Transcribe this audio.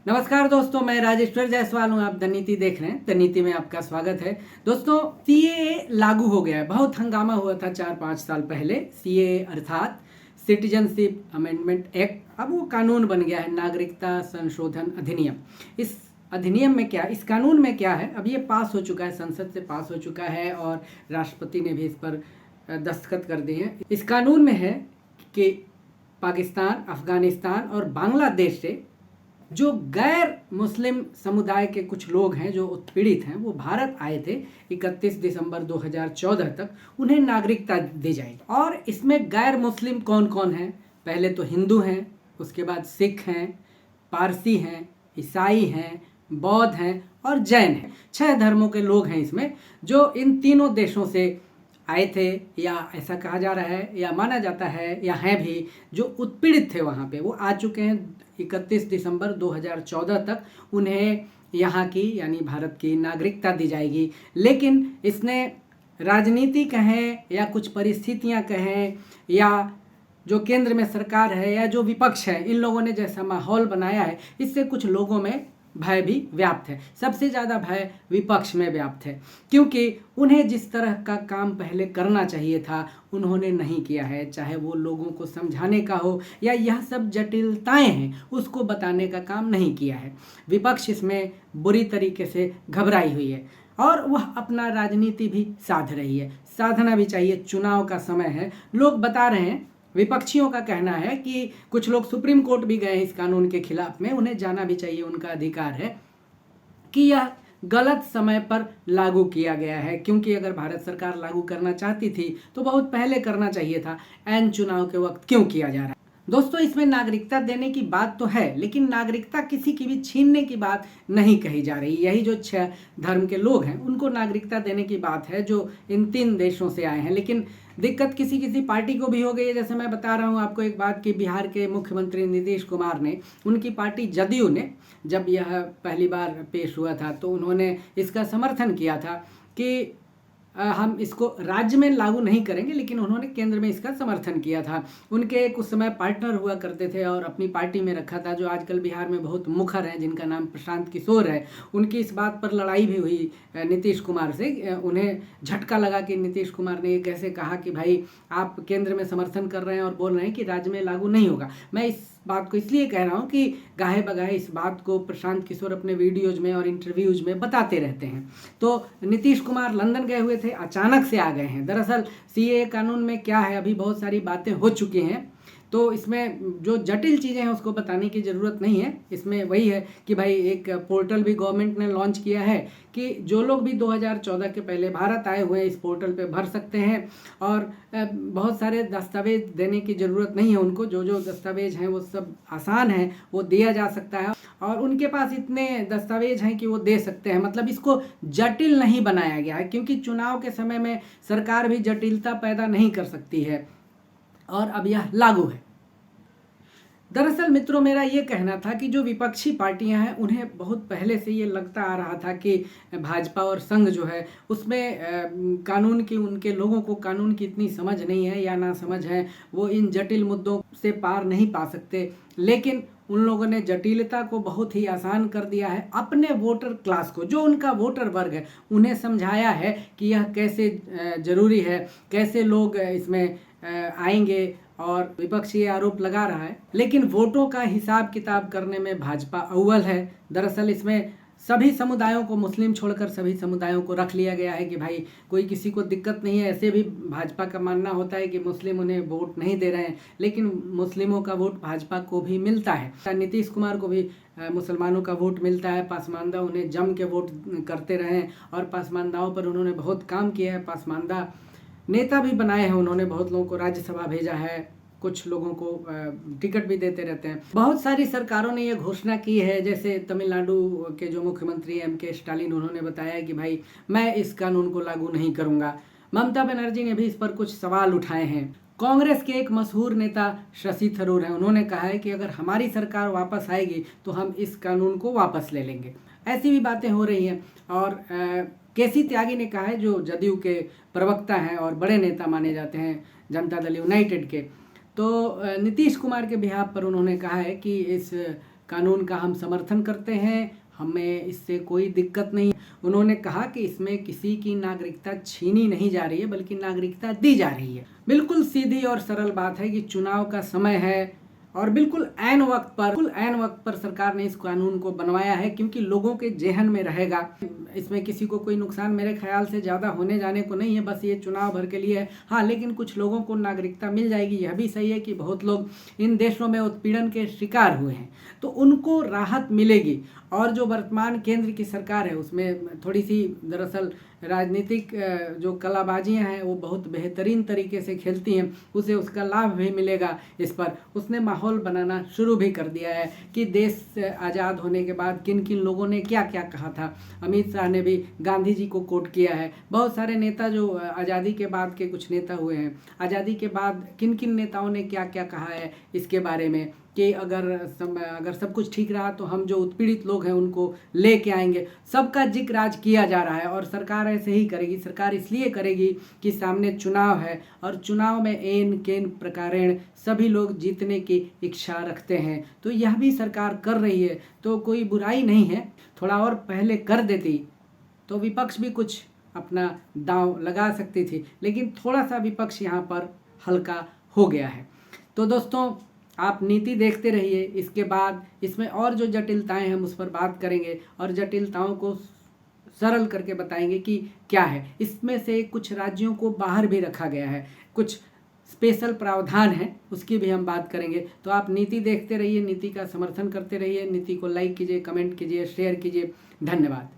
नमस्कार दोस्तों, मैं राजेश्वर जायसवाल हूँ। आप द नीति देख रहे हैं। द नीति में आपका स्वागत है। दोस्तों, सीएए लागू हो गया है। बहुत हंगामा हुआ था 4-5 साल पहले। सीएए अर्थात सिटीजनशिप अमेंडमेंट एक्ट अब वो कानून बन गया है, नागरिकता संशोधन अधिनियम। इस अधिनियम में क्या, इस कानून में क्या है, अब ये पास हो चुका है, संसद से पास हो चुका है और राष्ट्रपति ने भी इस पर दस्तखत कर दिए हैं। इस कानून में है कि पाकिस्तान, अफगानिस्तान और बांग्लादेश से जो गैर मुस्लिम समुदाय के कुछ लोग हैं जो उत्पीड़ित हैं, वो भारत आए थे 31 दिसंबर 2014 तक, उन्हें नागरिकता दी जाएगी। और इसमें गैर मुस्लिम कौन कौन हैं? पहले तो हिंदू हैं, उसके बाद सिख हैं, पारसी हैं, ईसाई हैं, बौद्ध हैं और जैन हैं। 6 धर्मों के लोग हैं इसमें, जो इन तीनों देशों से आए थे, या ऐसा कहा जा रहा है या माना जाता है या हैं भी, जो उत्पीड़ित थे वहाँ पे, वो आ चुके हैं 31 दिसंबर 2014 तक। उन्हें यहाँ की यानी भारत की नागरिकता दी जाएगी। लेकिन इसने राजनीति कहें या कुछ परिस्थितियाँ कहें या जो केंद्र में सरकार है या जो विपक्ष है, इन लोगों ने जैसा माहौल बनाया है, इससे कुछ लोगों में भय भी व्याप्त है। सबसे ज़्यादा भय विपक्ष में व्याप्त है, क्योंकि उन्हें जिस तरह का काम पहले करना चाहिए था उन्होंने नहीं किया है। चाहे वो लोगों को समझाने का हो या यह सब जटिलताएं हैं उसको बताने का काम नहीं किया है। विपक्ष इसमें बुरी तरीके से घबराई हुई है और वह अपना राजनीति भी साध रही है। साधना भी चाहिए, चुनाव का समय है। लोग बता रहे हैं, विपक्षियों का कहना है कि कुछ लोग सुप्रीम कोर्ट भी गए इस कानून के खिलाफ में, उन्हें जाना भी चाहिए, उनका अधिकार है, कि यह गलत समय पर लागू किया गया है। क्योंकि अगर भारत सरकार लागू करना चाहती थी तो बहुत पहले करना चाहिए था, ऐन चुनाव के वक्त क्यों किया जा रहा है। दोस्तों, इसमें नागरिकता देने की बात तो है, लेकिन नागरिकता किसी की भी छीनने की बात नहीं कही जा रही। यही जो 6 धर्म के लोग हैं उनको नागरिकता देने की बात है, जो इन 3 देशों से आए हैं। लेकिन दिक्कत किसी किसी पार्टी को भी हो गई है। जैसे मैं बता रहा हूँ आपको एक बात कि बिहार के मुख्यमंत्री नीतीश कुमार ने, उनकी पार्टी जदयू ने, जब यह पहली बार पेश हुआ था तो उन्होंने इसका समर्थन किया था कि हम इसको राज्य में लागू नहीं करेंगे, लेकिन उन्होंने केंद्र में इसका समर्थन किया था। उनके एक उस समय पार्टनर हुआ करते थे और अपनी पार्टी में रखा था, जो आजकल बिहार में बहुत मुखर हैं, जिनका नाम प्रशांत किशोर है। उनकी इस बात पर लड़ाई भी हुई नीतीश कुमार से। उन्हें झटका लगा कि नीतीश कुमार ने ये कैसे कहा कि भाई आप केंद्र में समर्थन कर रहे हैं और बोल रहे हैं कि राज्य में लागू नहीं होगा। मैं इस बात को इसलिए कह रहा हूँ कि गाहे बगाहे इस बात को प्रशांत किशोर अपने वीडियोज में और इंटरव्यूज में बताते रहते हैं। तो नीतीश कुमार लंदन गए हुए थे, अचानक से आ गए हैं। दरअसल सीएए कानून में क्या है, अभी बहुत सारी बातें हो चुकी हैं, तो इसमें जो जटिल चीज़ें हैं उसको बताने की ज़रूरत नहीं है। इसमें वही है कि भाई एक पोर्टल भी गवर्नमेंट ने लॉन्च किया है कि जो लोग भी 2014 के पहले भारत आए हुए हैं इस पोर्टल पे भर सकते हैं, और बहुत सारे दस्तावेज देने की ज़रूरत नहीं है उनको। जो जो दस्तावेज हैं वो सब आसान है, वो दिया जा सकता है और उनके पास इतने दस्तावेज हैं कि वो दे सकते हैं। मतलब इसको जटिल नहीं बनाया गया है, क्योंकि चुनाव के समय में सरकार भी जटिलता पैदा नहीं कर सकती है, और अब यह लागू है। दरअसल मित्रों, मेरा ये कहना था कि जो विपक्षी पार्टियां हैं उन्हें बहुत पहले से ये लगता आ रहा था कि भाजपा और संघ जो है उसमें कानून की, उनके लोगों को कानून की इतनी समझ नहीं है या ना समझ है, वो इन जटिल मुद्दों से पार नहीं पा सकते। लेकिन उन लोगों ने जटिलता को बहुत ही आसान कर दिया है। अपने वोटर क्लास को, जो उनका वोटर वर्ग है, उन्हें समझाया है कि यह कैसे ज़रूरी है, कैसे लोग इसमें आएंगे। और विपक्ष ये आरोप लगा रहा है, लेकिन वोटों का हिसाब किताब करने में भाजपा अव्वल है। दरअसल इसमें सभी समुदायों को, मुस्लिम छोड़कर सभी समुदायों को रख लिया गया है कि भाई कोई किसी को दिक्कत नहीं है। ऐसे भी भाजपा का मानना होता है कि मुस्लिम उन्हें वोट नहीं दे रहे हैं, लेकिन मुस्लिमों का वोट भाजपा को भी मिलता है। नीतीश कुमार को भी मुसलमानों का वोट मिलता है। पासमानदा उन्हें जम के वोट करते रहे और पासमानदाओं पर उन्होंने बहुत काम किया है। पासमानदा नेता भी बनाए हैं उन्होंने, बहुत लोगों को राज्यसभा भेजा है, कुछ लोगों को टिकट भी देते रहते हैं। बहुत सारी सरकारों ने ये घोषणा की है, जैसे तमिलनाडु के जो मुख्यमंत्री एम.के. स्टालिन, उन्होंने बताया कि भाई मैं इस कानून को लागू नहीं करूंगा। ममता बनर्जी ने भी इस पर कुछ सवाल उठाए हैं। कांग्रेस के एक मशहूर नेता शशि थरूर हैं, उन्होंने कहा है कि अगर हमारी सरकार वापस आएगी तो हम इस कानून को वापस ले लेंगे। ऐसी भी बातें हो रही हैं। और केसी त्यागी ने कहा है, जो जदयू के प्रवक्ता हैं और बड़े नेता माने जाते हैं जनता दल यूनाइटेड के, तो नीतीश कुमार के बिहाफ पर उन्होंने कहा है कि इस कानून का हम समर्थन करते हैं, हमें इससे कोई दिक्कत नहीं। उन्होंने कहा कि इसमें किसी की नागरिकता छीनी नहीं जा रही है बल्कि नागरिकता दी जा रही है। बिल्कुल सीधी और सरल बात है कि चुनाव का समय है और बिल्कुल ऐन वक्त पर सरकार ने इस कानून को बनवाया है, क्योंकि लोगों के जेहन में रहेगा। इसमें किसी को कोई नुकसान मेरे ख्याल से ज़्यादा होने जाने को नहीं है, बस ये चुनाव भर के लिए है। हाँ, लेकिन कुछ लोगों को नागरिकता मिल जाएगी। यह भी सही है कि बहुत लोग इन देशों में उत्पीड़न के शिकार हुए हैं, तो उनको राहत मिलेगी। और जो वर्तमान केंद्र की सरकार है उसमें थोड़ी सी दरअसल राजनीतिक जो कलाबाजियां हैं वो बहुत बेहतरीन तरीके से खेलती हैं, उसे उसका लाभ भी मिलेगा। इस पर उसने माहौल बनाना शुरू भी कर दिया है कि देश आज़ाद होने के बाद किन किन लोगों ने क्या क्या कहा था। अमित शाह ने भी गांधी जी को कोट किया है। बहुत सारे नेता जो आज़ादी के बाद के कुछ नेता हुए हैं, आज़ादी के बाद किन किन नेताओं ने क्या क्या कहा है इसके बारे में कि अगर सब कुछ ठीक रहा तो हम जो उत्पीड़ित लोग हैं उनको लेके आएंगे। सबका जिक्र आज किया जा रहा है और सरकार ऐसे ही करेगी। सरकार इसलिए करेगी कि सामने चुनाव है और चुनाव में एन केन प्रकारेण सभी लोग जीतने की इच्छा रखते हैं, तो यह भी सरकार कर रही है, तो कोई बुराई नहीं है। थोड़ा और पहले कर देती तो विपक्ष भी कुछ अपना दांव लगा सकती थी, लेकिन थोड़ा सा विपक्ष यहाँ पर हल्का हो गया है। तो दोस्तों, आप नीति देखते रहिए। इसके बाद इसमें और जो जटिलताएं हम उस पर बात करेंगे और जटिलताओं को सरल करके बताएंगे कि क्या है। इसमें से कुछ राज्यों को बाहर भी रखा गया है, कुछ स्पेशल प्रावधान है, उसकी भी हम बात करेंगे। तो आप नीति देखते रहिए, नीति का समर्थन करते रहिए, नीति को लाइक कीजिए, कमेंट कीजिए, शेयर कीजिए। धन्यवाद।